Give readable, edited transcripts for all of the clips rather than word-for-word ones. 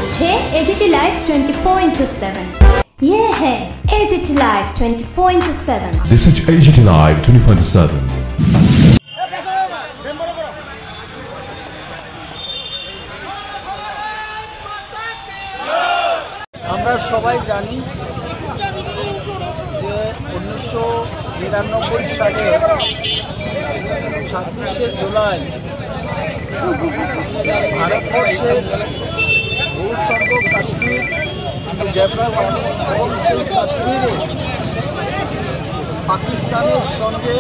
দেখছে AGT live 24/7। ये है AGT Live 24/7। This is AGT Live 24/7। আমরা সবাই জানি যে 1999 সালে 26শে জুলাই ভারতবর্ষের ভূখণ্ড কাশ্মীর এবং সেই কাশ্মীরে পাকিস্তানের সঙ্গে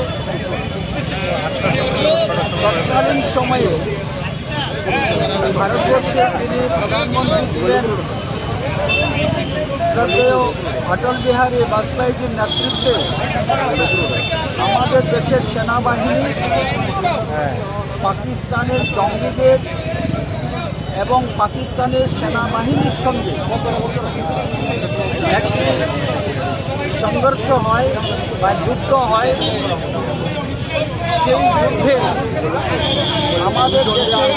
তৎকালীন সময়ে ভারতবর্ষের যিনি প্রধানমন্ত্রী ছিলেন শ্রদ্ধেয় অটল বিহারী বাজপেয়ীজির নেতৃত্বে আমাদের দেশের সেনাবাহিনী পাকিস্তানের জঙ্গিদের এবং পাকিস্তানের সেনাবাহিনীর সঙ্গে একটি সংঘর্ষ হয় বা যুদ্ধ হয়। সেই যুদ্ধে আমাদের দেশের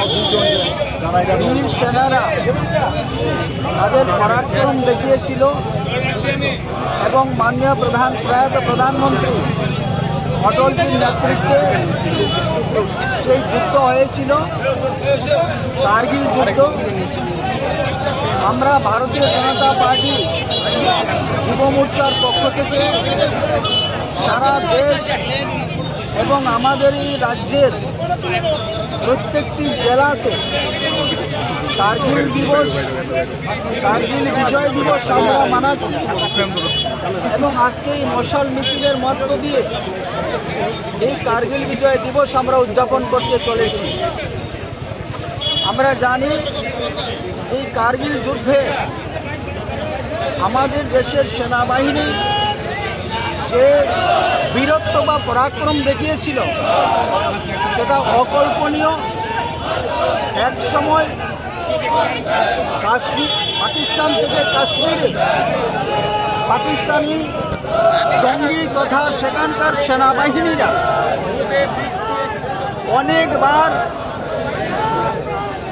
বীর সেনারা তাদের পরাক্রম দেখিয়েছিল এবং মাননীয় প্রয়াত প্রধানমন্ত্রী অটলজির নেতৃত্বে সেই যুদ্ধ হয়েছিল, কার্গিল যুদ্ধ। আমরা ভারতীয় জনতা পার্টি যুব মোর্চার পক্ষ থেকে সারা দেশ এবং আমাদের এই রাজ্যের প্রত্যেকটি জেলাতে কার্গিল বিজয় দিবস আমরা মানাচ্ছি এবং আজকে এই মশাল মিছিলের মধ্য দিয়ে এই কার্গিল বিজয় দিবস আমরা উদযাপন করতে চলেছি। আমরা জানি এই কার্গিল যুদ্ধে আমাদের দেশের সেনাবাহিনী যে বীরত্ব বা পরাক্রম দেখিয়েছিল সেটা অকল্পনীয়। এক সময় পাকিস্তান থেকে কাশ্মীরে পাকিস্তানি জঙ্গি তথা সেখানকার সেনাবাহিনীরা অনেকবার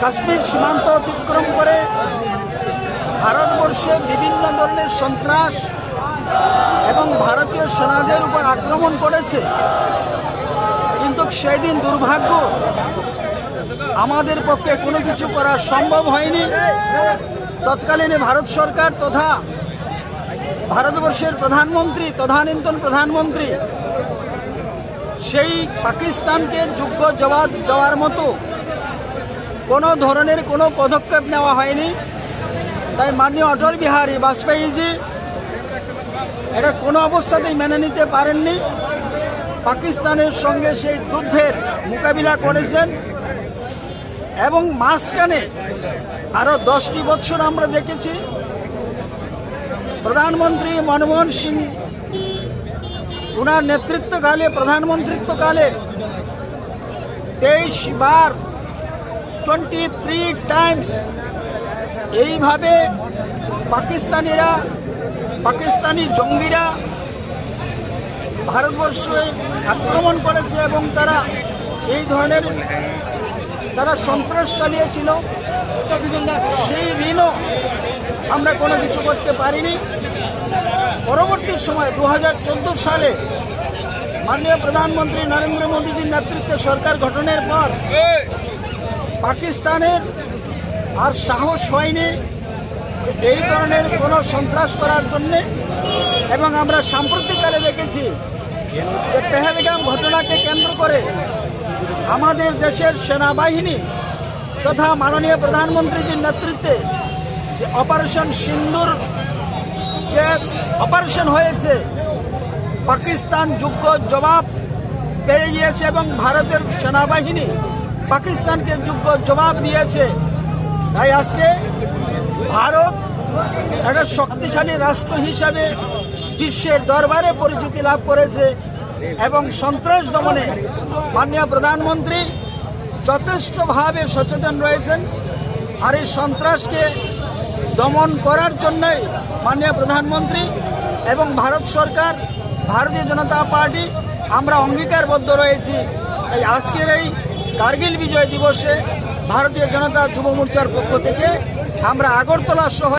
কাশ্মীর সীমান্ত অতিক্রম করে ভারতবর্ষে বিভিন্ন ধরনের সন্ত্রাস এবং ভারতীয় সেনাদের উপর আক্রমণ করেছে। কিন্তু সেই দিন দুর্ভাগ্য আমাদের পক্ষে কোনো কিছু করা সম্ভব হয়নি। তৎকালীন ভারত সরকার তথা ভারতবর্ষের প্রধানমন্ত্রী তদানীন্তন প্রধানমন্ত্রী সেই পাকিস্তানকে যোগ্য জবাব দেওয়ার মতো কোনো ধরনের কোনো পদক্ষেপ নেওয়া হয়নি। তাই মাননীয় অটল বিহারী বাজপেয়ীজি এটা কোনো অবস্থাতেই মেনে নিতে পারেননি। পাকিস্তানের সঙ্গে সেই যুদ্ধের মোকাবিলা করেছেন এবং মাঝখানে আরও 10টি বছর আমরা দেখেছি প্রধানমন্ত্রী মনমোহন সিং ওনার নেতৃত্বকালে প্রধানমন্ত্রিত্বকালে 23 বার 23 টাইমস এইভাবে পাকিস্তানি জঙ্গিরা ভারতবর্ষে আক্রমণ করেছে এবং তারা এই ধরনের সন্ত্রাস চালিয়েছিল। সেই দিনও আমরা কোনো কিছু করতে পারিনি। পরবর্তী সময় 2014 সালে মাননীয় প্রধানমন্ত্রী নরেন্দ্র মোদীজির নেতৃত্বে সরকার গঠনের পর পাকিস্তানের আর সাহস হয়নি এই ধরনের কোনো সন্ত্রাস করার জন্যে। এবং আমরা সাম্প্রতিককালে দেখেছি যে পেহেলগাম ঘটনাকে কেন্দ্র করে আমাদের দেশের সেনাবাহিনী তথা মাননীয় প্রধানমন্ত্রীজির নেতৃত্বে যে অপারেশন সিন্দুর যে অপারেশন হয়েছে পাকিস্তান যোগ্য জবাব পেয়ে গিয়েছে এবং ভারতের সেনাবাহিনী পাকিস্তানকে যোগ্য জবাব দিয়েছে। তাই আজকে ভারত একটা শক্তিশালী রাষ্ট্র হিসাবে বিশ্বের দরবারে পরিচিতি লাভ করেছে এবং সন্ত্রাস দমনে মাননীয় প্রধানমন্ত্রী যথেষ্টভাবে সচেতন রয়েছেন। আর এই সন্ত্রাসকে দমন করার জন্যই মাননীয় প্রধানমন্ত্রী এবং ভারত সরকার ভারতীয় জনতা পার্টি আমরা অঙ্গীকারবদ্ধ রয়েছি। তাই আজকের এই কার্গিল বিজয় দিবসে ভারতীয় জনতা যুব মোর্চার পক্ষ থেকে আমরা আগরতলা শহর